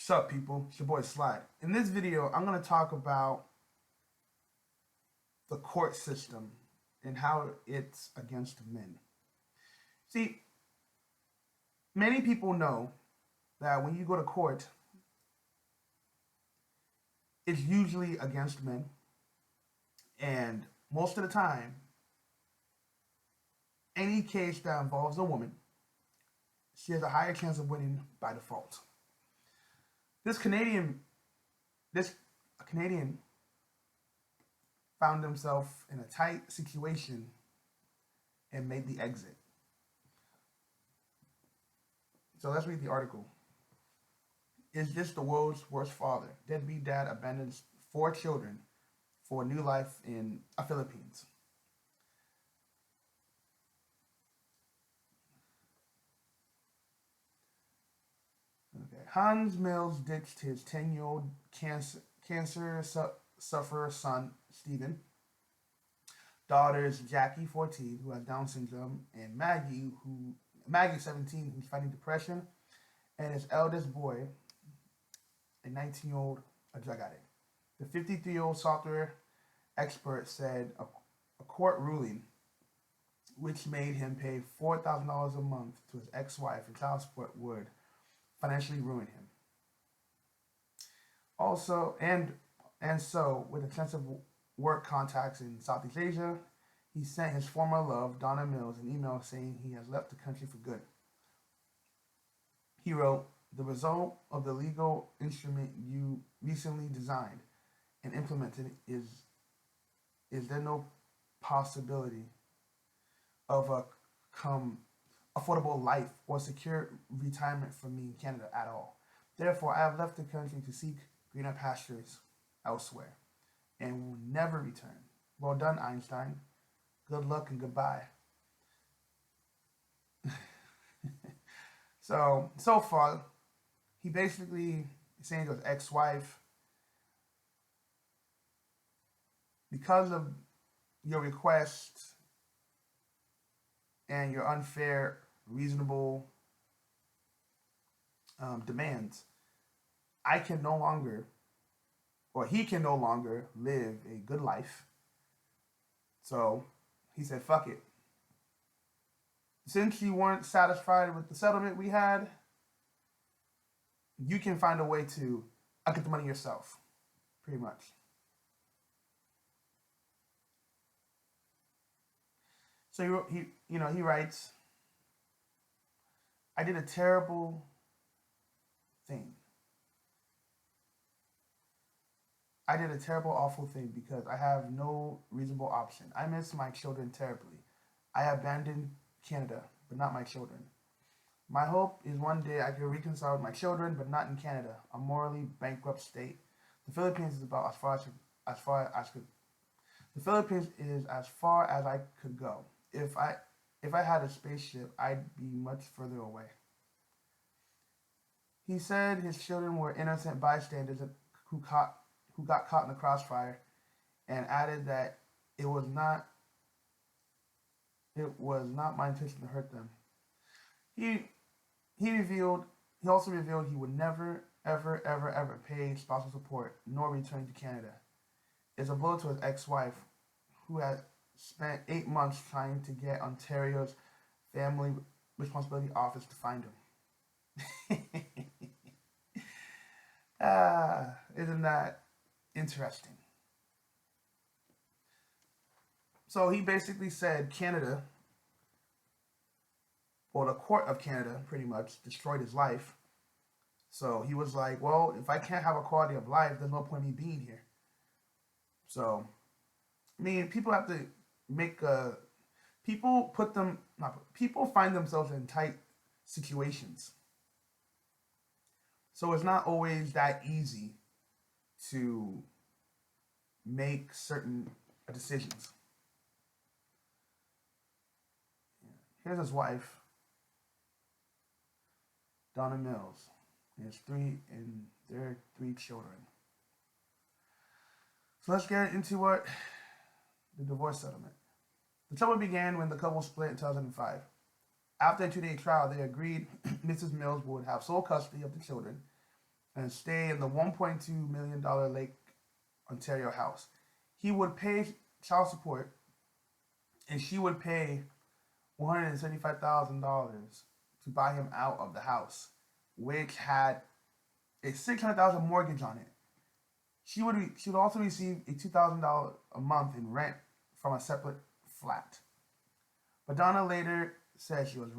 Sup people, it's your boy Slide. In this video, I'm going to talk about the court system and how it's against men. See, many people know that when you go to court, it's usually against men. And most of the time, any case that involves a woman, she has a higher chance of winning by default. This Canadian found himself in a tight situation and made the exit. So let's read the article. Is this the world's worst father? Deadbeat dad abandons 4 children for a new life in the Philippines. Okay. Hans Mills ditched his 10-year-old cancer sufferer son, Stephen, daughters Jackie, 14, who has Down syndrome, and Maggie, 17, who's fighting depression, and his eldest boy, a 19-year-old, a drug addict. The 53-year-old software expert said a court ruling which made him pay $4,000 a month to his ex-wife in child support would financially ruin him. Also, so with extensive work contacts in Southeast Asia, he sent his former love, Donna Mills, an email saying he has left the country for good. He wrote, "The result of the legal instrument you recently designed and implemented is there no possibility of a affordable life or secure retirement for me in Canada at all. Therefore, I have left the country to seek greener pastures elsewhere and will never return. Well done, Einstein. Good luck and goodbye." So far, he basically is saying to his ex-wife, because of your request and your unfair, reasonable demands, I can no longer, or he can no longer live a good life. So he said, fuck it. Since you weren't satisfied with the settlement we had, you can find a way to get the money yourself, pretty much. So he writes, "I did a terrible thing. I did a terrible, awful thing because I have no reasonable option. I miss my children terribly. I abandoned Canada, but not my children. My hope is one day I can reconcile with my children, but not in Canada, a morally bankrupt state. The Philippines is about as far as The Philippines is as far as I could go. If I had a spaceship, I'd be much further away." He said his children were innocent bystanders who got caught in the crossfire, and added that it was not my intention to hurt them. He also revealed he would never, ever pay spousal support nor return to Canada. It's a blow to his ex-wife, who had spent 8 months trying to get Ontario's Family Responsibility Office to find him. Isn't that interesting? So he basically said Canada, or the court of Canada, pretty much destroyed his life. So he was like, well, if I can't have a quality of life, there's no point in me being here. So, I mean, people have to make people find themselves in tight situations. So it's not always that easy to make certain decisions. Here's his wife, Donna Mills, and their 3 children. So let's get into the divorce settlement. The trouble began when the couple split in 2005. After a 2-day trial, they agreed Mrs. Mills would have sole custody of the children and stay in the $1.2 million Lake Ontario house. He would pay child support, and she would pay $175,000 to buy him out of the house, which had a $600,000 mortgage on it. She would also receive a $2,000 a month in rent from a separate flat. But Donna later said she was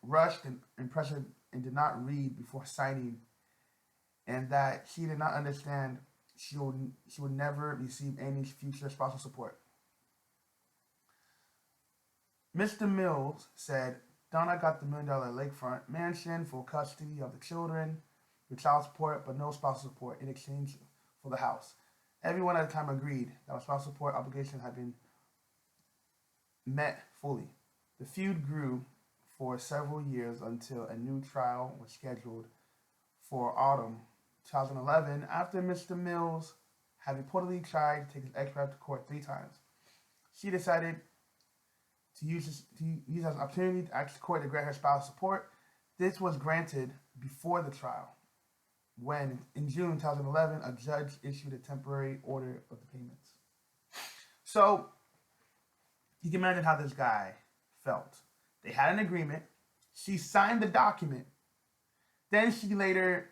rushed and pressured and did not read before signing, and that she did not understand she would never receive any future spousal support. Mr. Mills said Donna got the $1 million lakefront mansion for custody of the children, with child support, but no spousal support in exchange for the house. Everyone at the time agreed that a spousal support obligation had been met fully. The feud grew for several years until a new trial was scheduled for autumn 2011 after Mr. Mills had reportedly tried to take his ex-wife to court 3 times. She decided to use as an opportunity to ask the court to grant her spousal support. This was granted before the trial, when in June 2011 a judge issued a temporary order of the payments. So you can imagine how this guy felt. They had an agreement. She signed the document. Then she later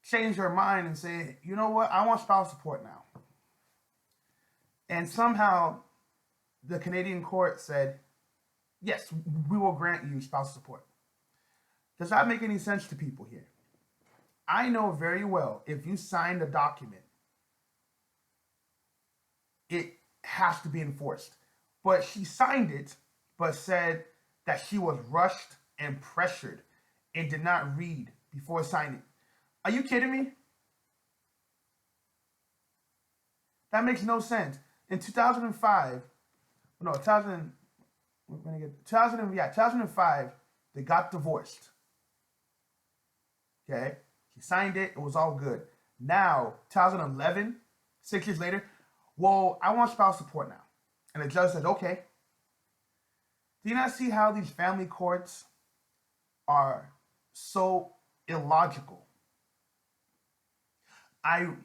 changed her mind and said, you know what, I want spousal support now. And somehow the Canadian court said, yes, we will grant you spousal support. Does that make any sense to people here? I know very well if you signed a document, it has to be enforced. But she signed it, but said that she was rushed and pressured and did not read before signing. Are you kidding me? That makes no sense. In 2005, 2005, they got divorced. Okay? She signed it. It was all good. Now, 2011, 6 years later, well, I want spousal support now. And the judge said, okay. Do you not see how these family courts are so illogical? I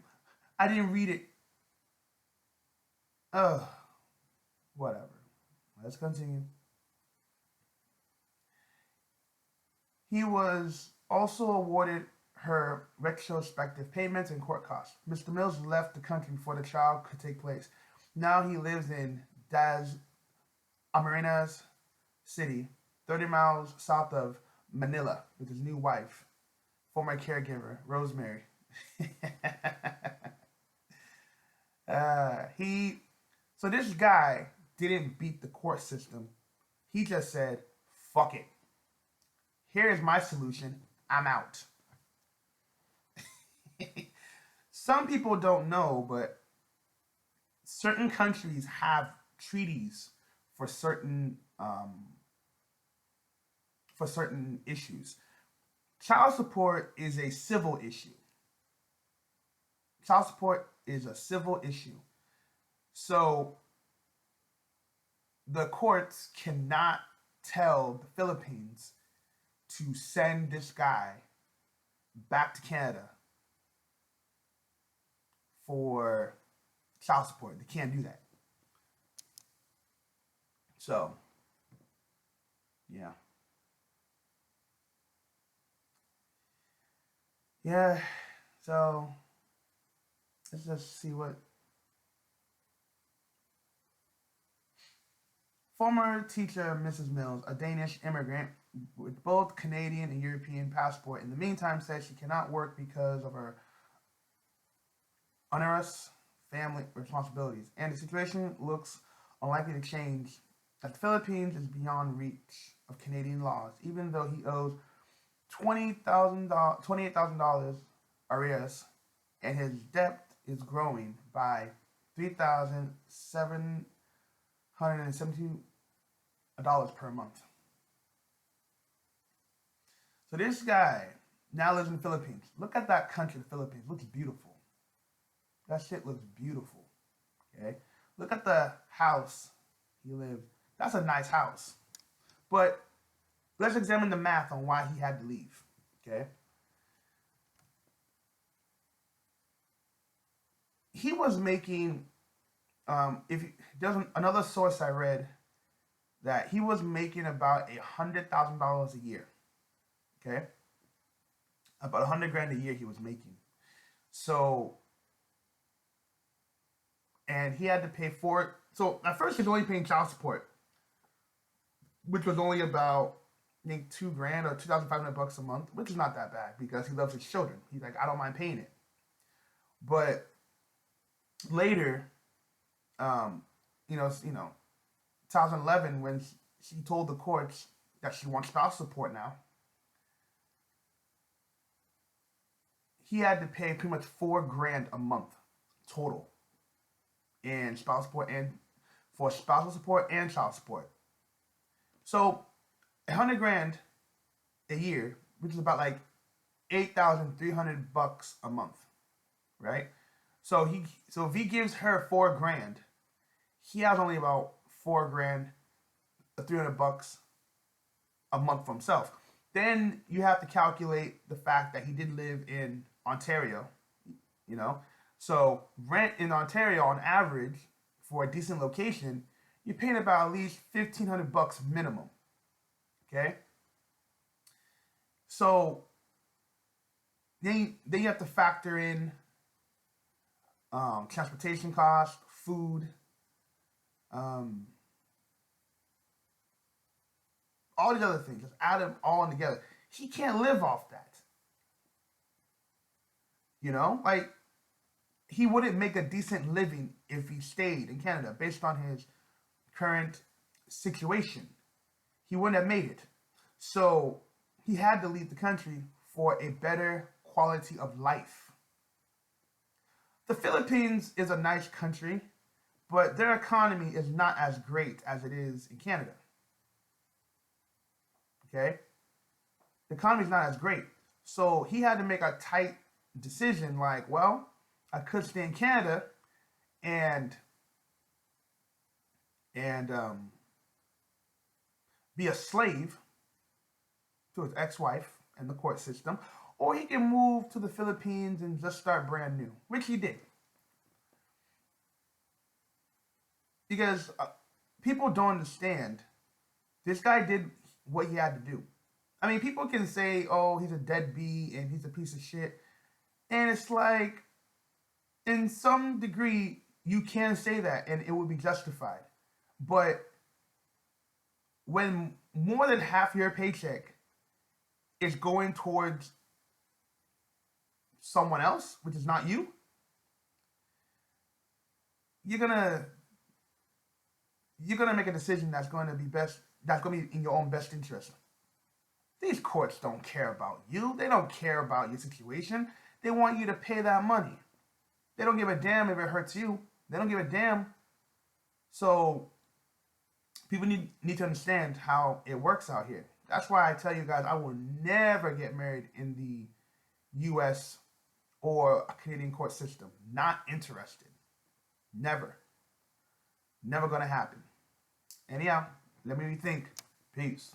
didn't read it. Whatever. Let's continue. He was also awarded her retrospective payments and court costs. Mr. Mills left the country before the trial could take place. Now he lives in Das Amarenas City, 30 miles south of Manila, with his new wife, former caregiver, Rosemary. So this guy didn't beat the court system. He just said, fuck it. Here's my solution. I'm out. Some people don't know, but certain countries have treaties for certain issues. Child support is a civil issue. Child support is a civil issue. So the courts cannot tell the Philippines to send this guy back to Canada for child support. They can't do that. So, yeah. Yeah, so let's just see what. Former teacher Mrs. Mills, a Danish immigrant with both Canadian and European passport, in the meantime said she cannot work because of her onerous family responsibilities, and the situation looks unlikely to change, as the Philippines is beyond reach of Canadian laws, even though he owes $28,000 arrears, and his debt is growing by $3,772 per month. So this guy now lives in the Philippines. Look at that country, the Philippines. It looks beautiful. That shit looks beautiful. Okay? Look at the house he lived. That's a nice house. But let's examine the math on why he had to leave. Okay? he was making, if he doesn't, another source I read that he was making about $100,000 a year. Okay, about 100 grand a year he was making. So, and he had to pay for it. So at first he was only paying child support, which was only about, I think, 2 grand or 2,500 bucks a month, which is not that bad because he loves his children. He's like, I don't mind paying it. But later, um, 2011, when she told the courts that she wants spouse support now, he had to pay pretty much 4 grand a month total in spousal support and for spousal support and child support. So 100 grand a year, which is about like 8,300 bucks a month, right? So if he gives her 4 grand, he has only about 4 grand, 300 bucks a month for himself. Then you have to calculate the fact that he did live in Ontario, you know. So rent in Ontario on average for a decent location, you're paying about at least 1,500 bucks minimum. Okay. So then you have to factor in transportation costs, food, um, all these other things. Just add them all in together. He can't live off that. Like he wouldn't make a decent living if he stayed in Canada based on his current situation. He wouldn't have made it. So he had to leave the country for a better quality of life. The Philippines is a nice country, but their economy is not as great as it is in Canada. Okay? The economy is not as great. So he had to make a tight decision like, well, I could stay in Canada and be a slave to his ex-wife and the court system, or he can move to the Philippines and just start brand new, which he did. Because people don't understand. This guy did what he had to do. I mean, people can say, oh, he's a deadbeat and he's a piece of shit. And it's like, in some degree, you can say that and it would be justified. But when more than half your paycheck is going towards someone else, which is not you, you're gonna make a decision that's going to be in your own best interest. These courts don't care about you. They don't care about your situation. They want you to pay that money. They don't give a damn if it hurts you. They don't give a damn. So people need to understand how it works out here. That's why I tell you guys I will never get married in the U.S. or a Canadian court system. Not interested. Never. Never gonna happen. Anyhow, let me rethink. Peace.